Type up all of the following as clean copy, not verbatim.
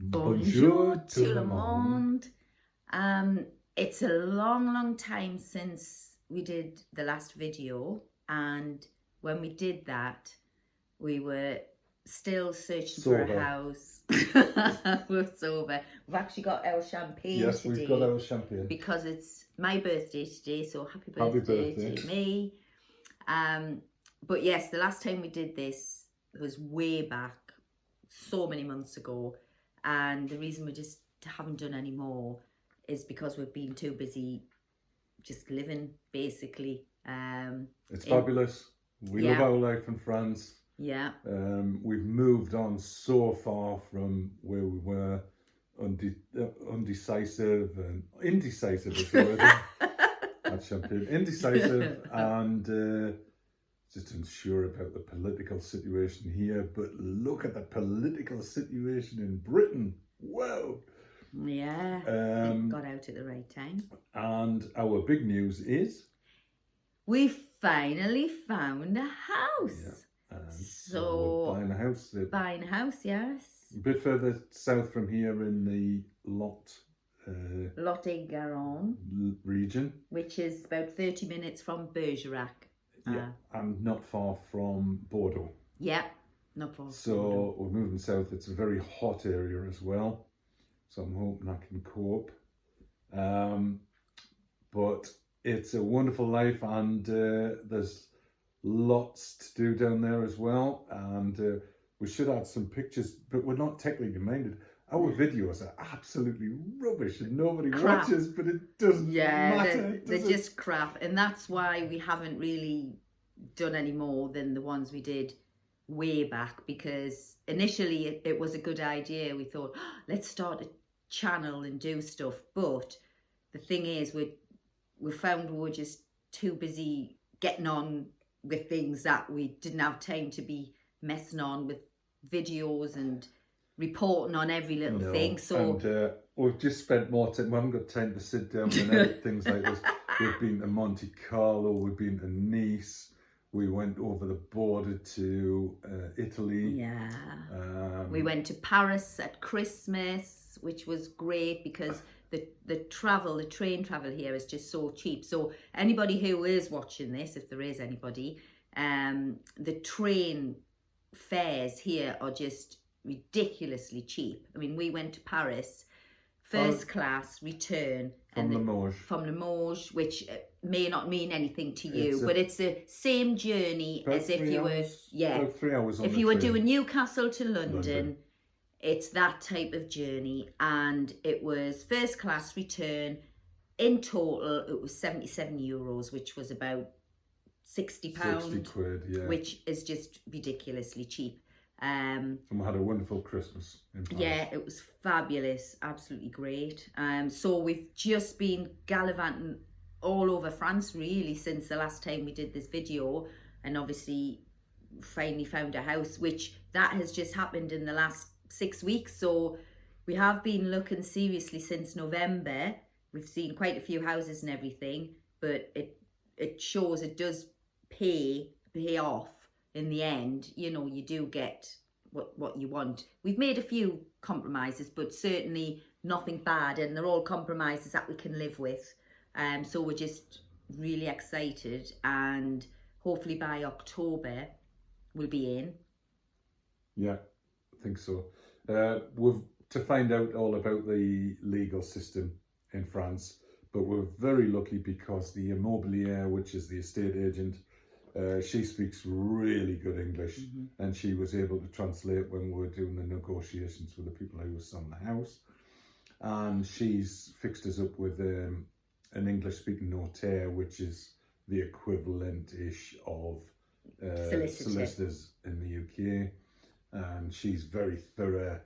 Bonjour tout le monde. It's a long time since we did the last video, and when we did that, we were still searching for a house. We're sober. We've actually got our champagne yes, today. We've got our champagne. Because it's my birthday today, so happy birthday to me. But yes, the last time we did this was way back, so many months ago, and the reason we just haven't done any more is because we've been too busy just living, basically. It's fabulous. We love our life in France. Yeah. We've moved on so far from where we were, undecisive and indecisive as well. That's champagne. Indecisive and just unsure about the political situation here. But look at the political situation in Britain. Wow. Yeah. Got out at the right time. And our big news is we finally found a house. Yeah. So we're buying a house. Buying a house, yes. A bit further south from here in the Lot-et-Garonne region, which is about 30 minutes from Bergerac. Yeah, and not far from Bordeaux. Yeah, not far. So we're moving south. It's a very hot area as well, so I'm hoping I can cope. But it's a wonderful life, and there's lots to do down there as well. And we should add some pictures, but we're not technically minded. Our videos are absolutely rubbish and nobody watches, but it doesn't matter. They're just crap. And that's why we haven't really done any more than the ones we did way back, because initially it was a good idea. We thought, let's start a channel and do stuff. But the thing is, we found we were just too busy getting on with things that we didn't have time to be messing on with videos and reporting on every little thing. So and we've just spent more time. We haven't got time to sit down and edit things like this. We've been to Monte Carlo, we've been to Nice, we went over the border to Italy. Yeah. We went to Paris at Christmas, which was great because the train travel here is just so cheap. So anybody who is watching this, if there is anybody, the train fares here are just ridiculously cheap. I mean, we went to Paris, first class return from Limoges. From Limoges, which may not mean anything to you, but it's the same journey as if you were, about 3 hours on if you were doing Newcastle to London. It's that type of journey, and it was first class return. In total, it was €77, which was about £60, 60 quid, yeah, which is just ridiculously cheap. And we had a wonderful Christmas in Paris. Yeah, it was fabulous, absolutely great. So we've just been gallivanting all over France really since the last time we did this video, and obviously finally found a house, which that has just happened in the last 6 weeks. So we have been looking seriously since November. We've seen quite a few houses and everything, but it shows it does pay off. In the end, you know, you do get what you want. We've made a few compromises, but certainly nothing bad, and they're all compromises that we can live with. So we're just really excited, and hopefully by October we'll be in. Yeah, I think so. We've to find out all about the legal system in France, but we're very lucky because the Immobilier, which is the estate agent, she speaks really good English, and she was able to translate when we were doing the negotiations with the people who were selling the house. And she's fixed us up with an English-speaking notaire, which is the equivalent-ish of solicitors in the UK. And she's very thorough,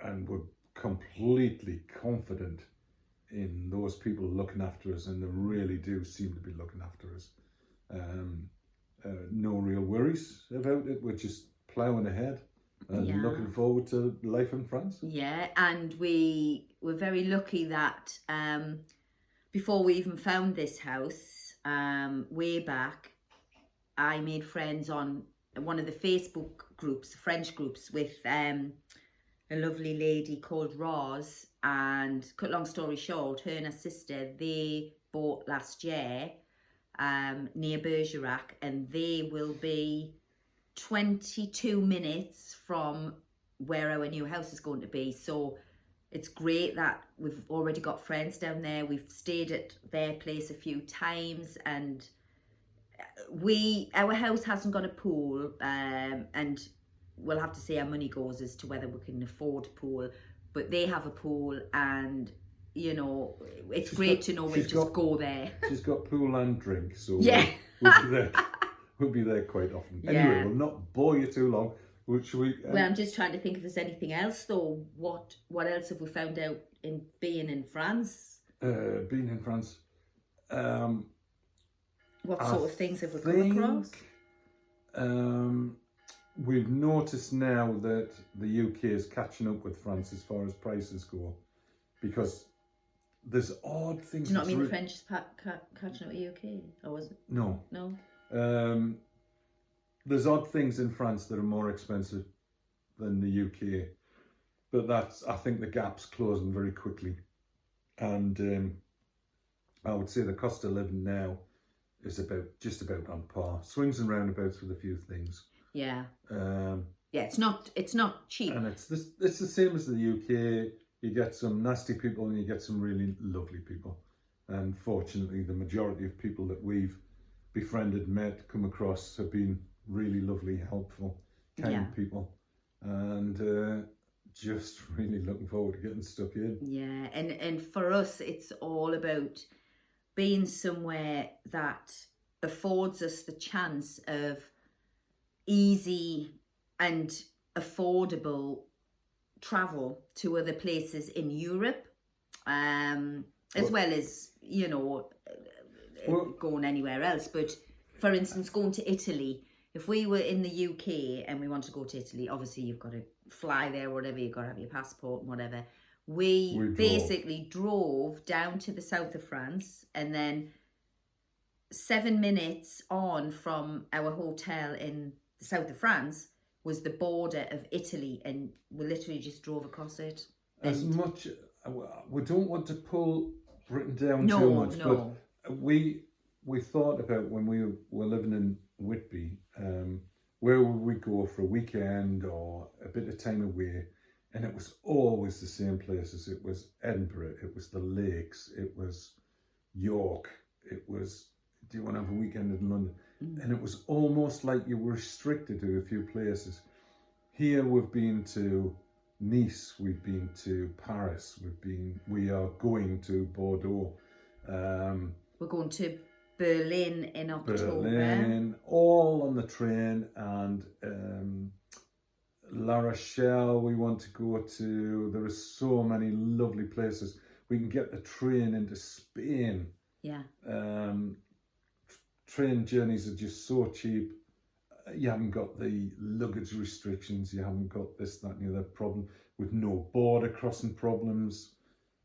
and we're completely confident in those people looking after us, and they really do seem to be looking after us. No real worries about it. We're just ploughing ahead and looking forward to life in France. Yeah, and we were very lucky that before we even found this house, way back, I made friends on one of the Facebook groups, French groups, with a lovely lady called Roz. And cut long story short, her and her sister, they bought last year near Bergerac, and they will be 22 minutes from where our new house is going to be. So it's great that we've already got friends down there. We've stayed at their place a few times, and our house hasn't got a pool, and we'll have to see how money goes as to whether we can afford a pool. But they have a pool, and you know, it's great to know we just go there. She's got pool and drink, so yeah, we'll be there. We'll be there quite often. Yeah. Anyway, we'll not bore you too long. Should we? Well, I'm just trying to think if there's anything else though. What else have we found out in being in France? Being in France. What sort of things have we come across? We've noticed now that the UK is catching up with France as far as prices go, because there's odd things. Do you not mean the French is catching up with the UK? Or was it? No. No. There's odd things in France that are more expensive than the UK, but I think the gap's closing very quickly, and I would say the cost of living now is just about on par. Swings and roundabouts with a few things. Yeah. Yeah, it's not cheap. And it's the same as the UK. You get some nasty people and you get some really lovely people. And fortunately, the majority of people that we've befriended, met, come across have been really lovely, helpful, kind people. And just really looking forward to getting stuck in. Yeah, and for us, it's all about being somewhere that affords us the chance of easy and affordable travel to other places in Europe, as well as, you know, going anywhere else. But for instance, going to Italy, if we were in the UK and we want to go to Italy, obviously you've got to fly there, whatever, you've got to have your passport and whatever. We basically drove down to the south of France, and then 7 minutes on from our hotel in the south of France was the border of Italy, and we literally just drove across it. As much, we don't want to pull Britain down too much, but we thought about when we were living in Whitby, where would we go for a weekend or a bit of time away, and it was always the same places. It was Edinburgh, it was the lakes, it was York, it was, do you want to have a weekend in London? And it was almost like you were restricted to a few places. Here we've been to Nice, we've been to Paris, we are going to Bordeaux. We're going to Berlin in October. Berlin, all on the train, and La Rochelle we want to go to. There are so many lovely places. We can get the train into Spain. Yeah. Train journeys are just so cheap. You haven't got the luggage restrictions. You haven't got this, that, and the other problem with no border crossing problems.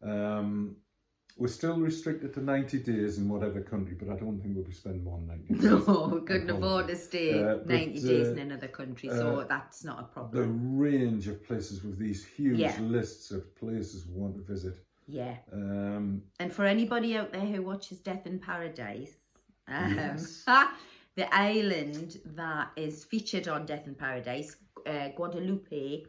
We're still restricted to 90 days in whatever country, but I don't think we'll be spending more than 90 days. No, we couldn't afford to stay 90 days in another country, so that's not a problem. The range of places with these huge lists of places we want to visit. Yeah. And for anybody out there who watches Death in Paradise, the island that is featured on Death in Paradise, Guadeloupe,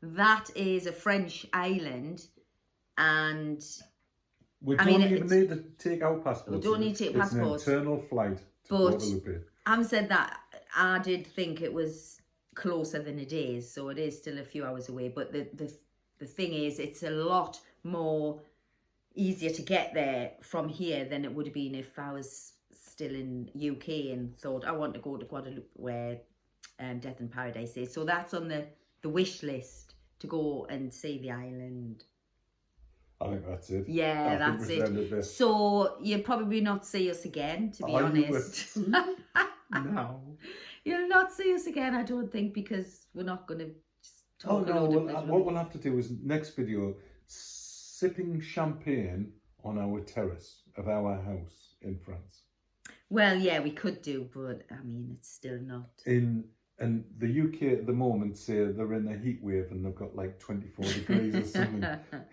that is a French island, and we don't even need to take our passports. We don't need to take passports. It's an internal flight to Guadeloupe. Having said that, I did think it was closer than it is, so it is still a few hours away. But the thing is, it's a lot more easier to get there from here than it would have been if I was still in UK and thought I want to go to Guadeloupe, where Death in Paradise is. So that's on the wish list, to go and see the island. I think that's it. Yeah, that's it. So you'll probably not see us again, to be honest. No. You'll not see us again, I don't think, because we're not going to talk what we'll have to do is next video, sipping champagne on our terrace of our house in France. Well, yeah, we could do, but I mean, it's still not. And the UK at the moment say they're in a heat wave and they've got like 24 degrees or something.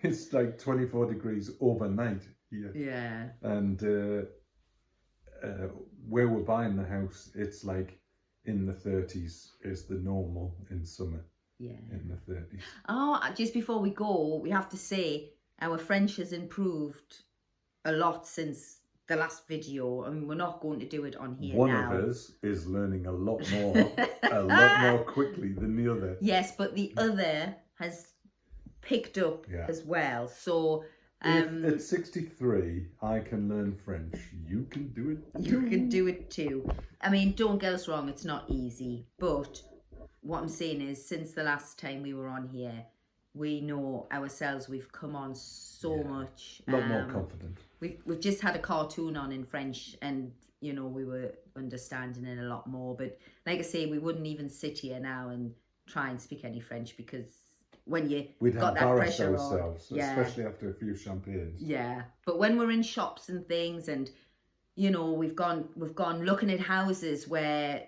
It's like 24 degrees overnight here. Yeah. And where we're buying the house, it's like in the 30s is the normal in summer. Yeah. In the 30s. Oh, just before we go, we have to say our French has improved a lot since the last video. I mean, we're not going to do it on here One now. of us is learning a lot more quickly than the other. Yes, but the other has picked up as well. So if at 63 I can learn French, you can do it too. You can do it too. I mean, don't get us wrong, it's not easy. But what I'm saying is, since the last time we were on here, we know ourselves, we've come on so much. A lot more confident. We've just had a cartoon on in French, and you know, we were understanding it a lot more. But like I say, we wouldn't even sit here now and try and speak any French, because when we'd got that pressure ourselves, on, especially after a few champagnes. Yeah, but when we're in shops and things, and you know, we've gone looking at houses where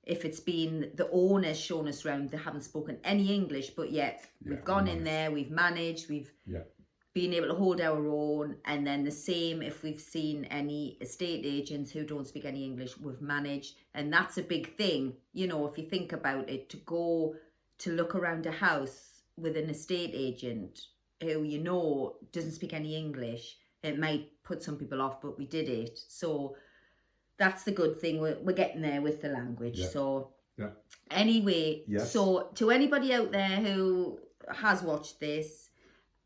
if it's been the owners shown us around, they haven't spoken any English, but yet we've gone in there, we've managed, we've been able to hold our own. And then the same if we've seen any estate agents who don't speak any English, we've managed. And that's a big thing, you know, if you think about it, to go to look around a house with an estate agent who, you know, doesn't speak any English, it might put some people off, but we did it. So that's the good thing. We're getting there with the language. So anyway, so to anybody out there who has watched this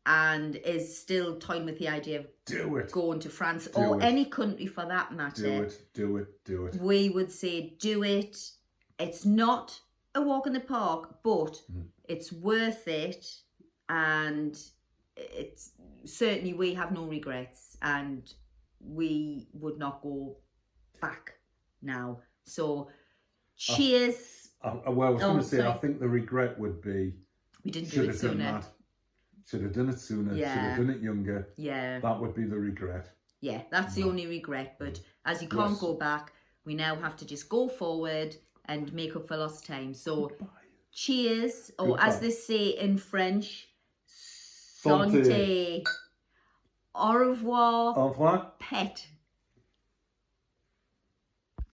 and is still toying with the idea of going to France or any country for that matter, do it. We would say do it. It's not a walk in the park, but it's worth it, and it's certainly, we have no regrets, and we would not go back now. So cheers. Well, I was going to say, I think the regret would be we didn't do it sooner. Should have done it sooner. Should have done it younger. Yeah, that would be the regret. Yeah, that's the only regret. But as you can't go back, we now have to just go forward and make up for lost time. So cheers, or as they say in French, santé, au revoir, au revoir, pet.